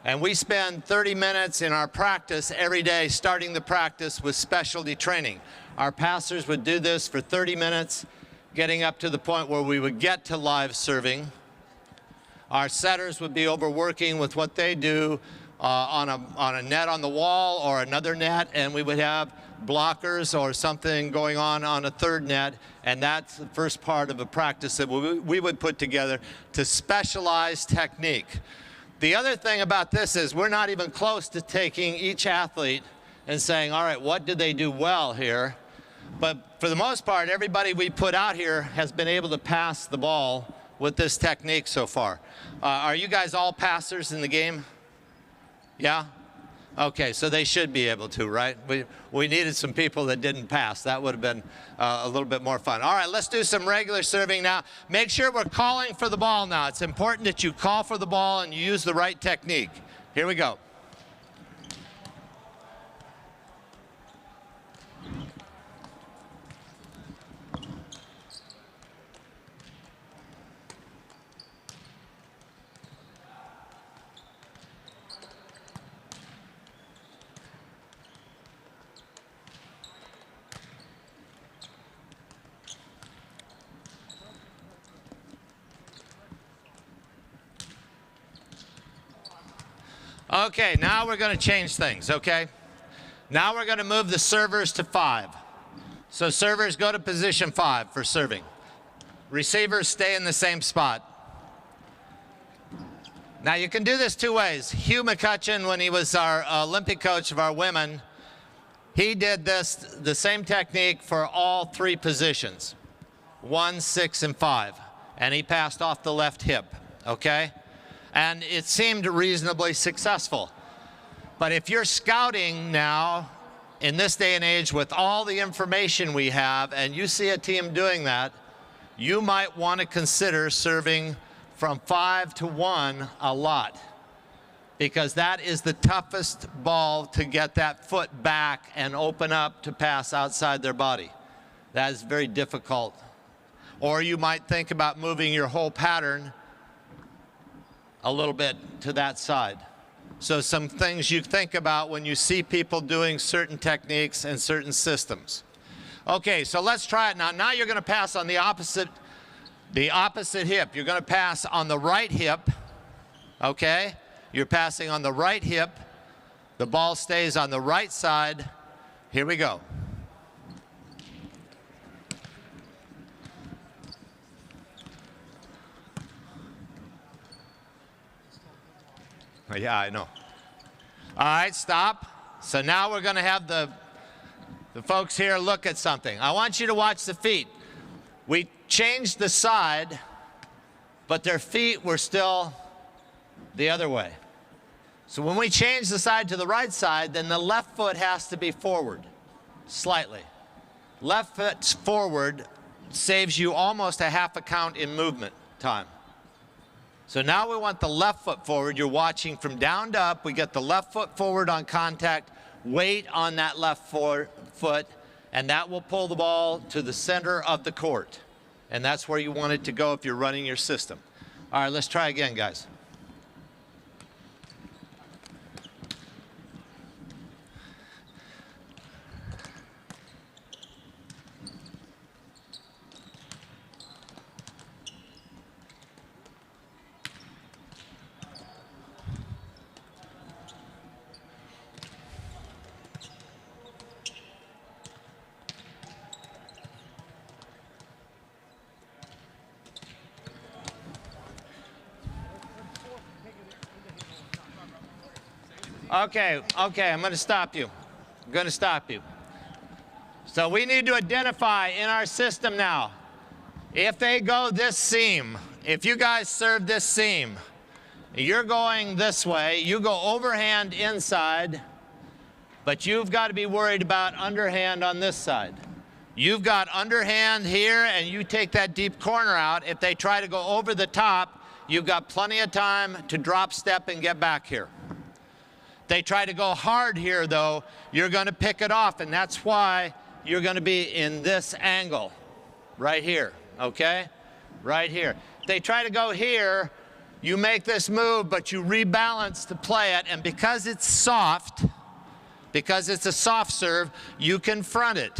And we spend 30 minutes in our practice every day, starting the practice with specialty training. Our passers would do this for 30 minutes, getting up to the point where we would get to live serving. Our setters would be overworking with what they do on a net on the wall or another net, and we would have blockers or something going on a third net, and that's the first part of a practice that we would put together to specialize technique. The other thing about this is we're not even close to taking each athlete and saying, all right, what did they do well here? But for the most part, everybody we put out here has been able to pass the ball with this technique so far. Are you guys all passers in the game? Yeah? Okay, so they should be able to, right? We needed some people that didn't pass. That would have been a little bit more fun. All right, let's do some regular serving now. Make sure we're calling for the ball now. It's important that you call for the ball and you use the right technique. Here we go. Okay, now we're going to change things, okay? Now we're going to move the servers to 5. So servers go to position 5 for serving. Receivers stay in the same spot. Now you can do this 2 ways. Hugh McCutcheon, when he was our Olympic coach of our women, he did this, the same technique for all 3 positions, 1, 6, and 5. And he passed off the left hip, okay? And it seemed reasonably successful. But if you're scouting now, in this day and age, with all the information we have, and you see a team doing that, you might want to consider serving from 5 to 1 a lot, because that is the toughest ball to get that foot back and open up to pass outside their body. That is very difficult. Or you might think about moving your whole pattern a little bit to that side. So some things you think about when you see people doing certain techniques and certain systems. Okay, so let's try it now. Now you're going to pass on the opposite hip. You're going to pass on the right hip, okay? You're passing on the right hip. The ball stays on the right side. Here we go. Yeah, I know. All right, stop. So now we're going to have the folks here look at something. I want you to watch the feet. We changed the side, but their feet were still the other way. So when we change the side to the right side, then the left foot has to be forward, slightly. Left foot forward saves you almost a half a count in movement time. So now we want the left foot forward. You're watching from down to up. We get the left foot forward on contact, weight on that left foot, and that will pull the ball to the center of the court. And that's where you want it to go if you're running your system. All right, let's try again, guys. Okay, I'm going to stop you. I'm going to stop you. So we need to identify in our system now, if they go this seam, if you guys serve this seam, you're going this way, you go overhand inside, but you've got to be worried about underhand on this side. You've got underhand here, and you take that deep corner out. If they try to go over the top, you've got plenty of time to drop step and get back here. They try to go hard here, though, you're going to pick it off, and that's why you're going to be in this angle right here, okay? Right here. If they try to go here, You make this move, but you rebalance to play it, and because it's soft, because it's a soft serve, you can front it.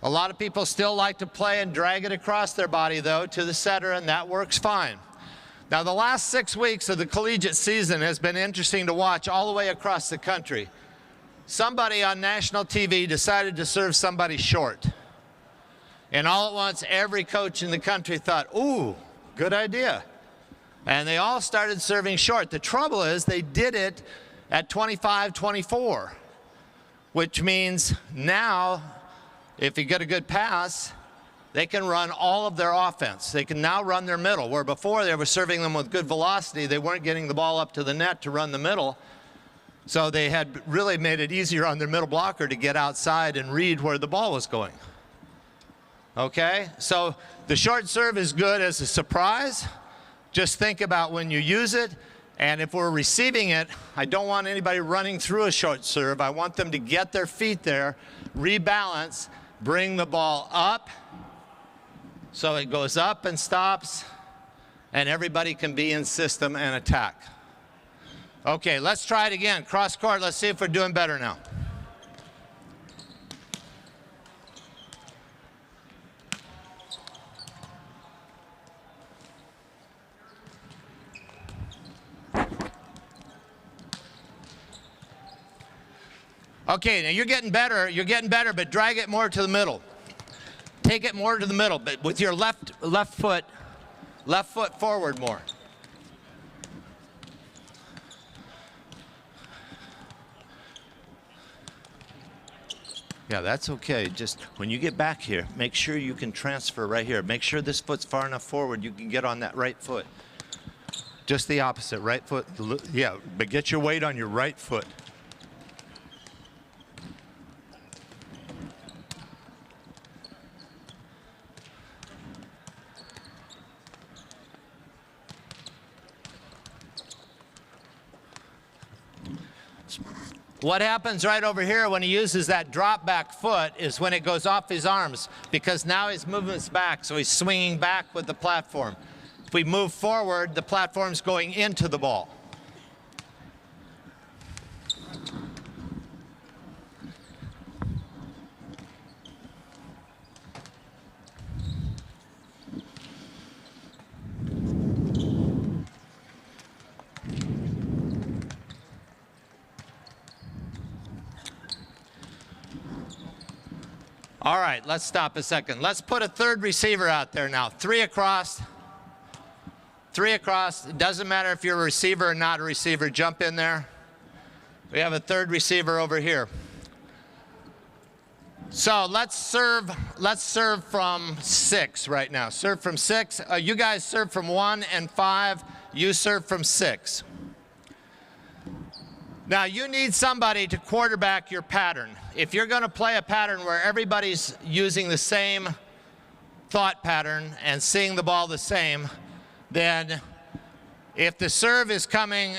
A lot of people still like to play and drag it across their body, though, to the setter, and that works fine. Now, the last 6 weeks of the collegiate season has been interesting to watch all the way across the country. Somebody on national TV decided to serve somebody short. And all at once, every coach in the country thought, ooh, good idea. And they all started serving short. The trouble is they did it at 25-24, which means now, if you get a good pass, they can run all of their offense. They can now run their middle, where before they were serving them with good velocity, they weren't getting the ball up to the net to run the middle. So they had really made it easier on their middle blocker to get outside and read where the ball was going. Okay, so the short serve is good as a surprise. Just think about when you use it. And if we're receiving it, I don't want anybody running through a short serve. I want them to get their feet there, rebalance, bring the ball up, so it goes up and stops, and everybody can be in system and attack. Okay, let's try it again. Cross court, let's see if we're doing better now. Okay, now you're getting better, but drag it more to the middle. Take it more to the middle, but with your left foot forward more. Yeah, that's okay. Just when you get back here, make sure you can transfer right here. Make sure this foot's far enough forward you can get on that right foot. Just the opposite, right foot. Yeah, but get your weight on your right foot. What happens right over here when he uses that drop back foot is when it goes off his arms, because now his movement's back, so he's swinging back with the platform. If we move forward, the platform's going into the ball. All right, let's stop a second. Let's put a third receiver out there now. 3 across. 3 across. It doesn't matter if you're a receiver or not a receiver. Jump in there. We have a third receiver over here. So let's serve from 6 right now. Serve from 6. You guys serve from 1 and 5. You serve from 6. Now, you need somebody to quarterback your pattern. If you're going to play a pattern where everybody's using the same thought pattern and seeing the ball the same, then if the serve is coming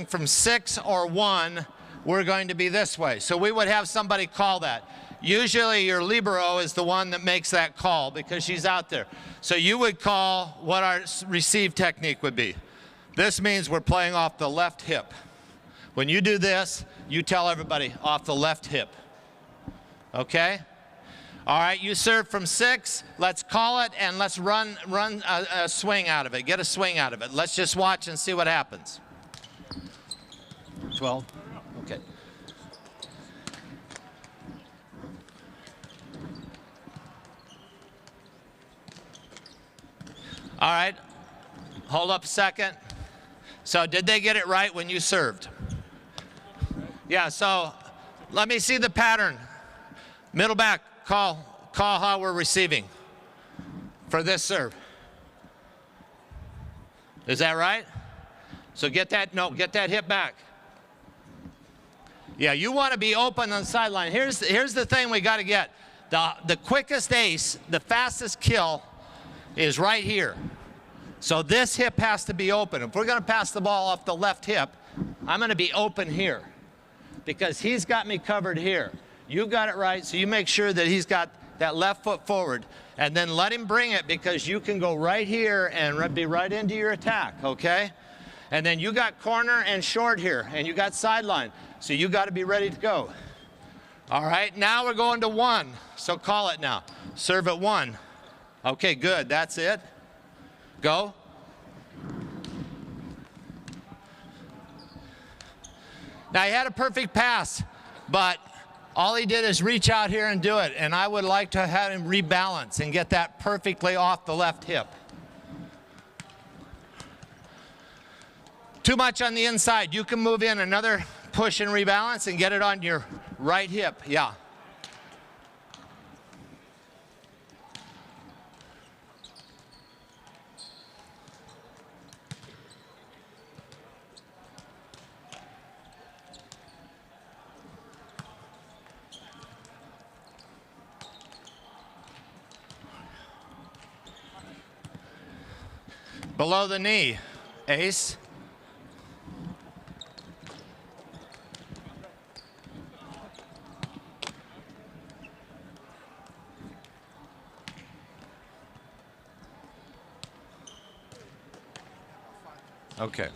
from 6 or 1, we're going to be this way. So we would have somebody call that. Usually your libero is the one that makes that call because she's out there. So you would call what our receive technique would be. This means we're playing off the left hip. When you do this, you tell everybody off the left hip. Okay? All right, you serve from 6. Let's call it and let's run a swing out of it. Get a swing out of it. Let's just watch and see what happens. 12. Okay. All right. Hold up a second. So did they get it right when you served? Yeah, so let me see the pattern. Middle back, call how we're receiving for this serve. Is that right? So get that hip back. Yeah, you want to be open on the sideline. Here's the thing we got to get. The quickest ace, the fastest kill is right here. So this hip has to be open. If we're going to pass the ball off the left hip, I'm going to be open here because he's got me covered here. You got it right, so you make sure that he's got that left foot forward. And then let him bring it, because you can go right here and be right into your attack, okay? And then you got corner and short here, and you got sideline. So you got to be ready to go. All right, now we're going to 1. So call it now. Serve at 1. Okay, good. That's it. Go. Now, he had a perfect pass, but all he did is reach out here and do it. And I would like to have him rebalance and get that perfectly off the left hip. Too much on the inside. You can move in another push and rebalance and get it on your right hip. Yeah. Below the knee, ace. Okay.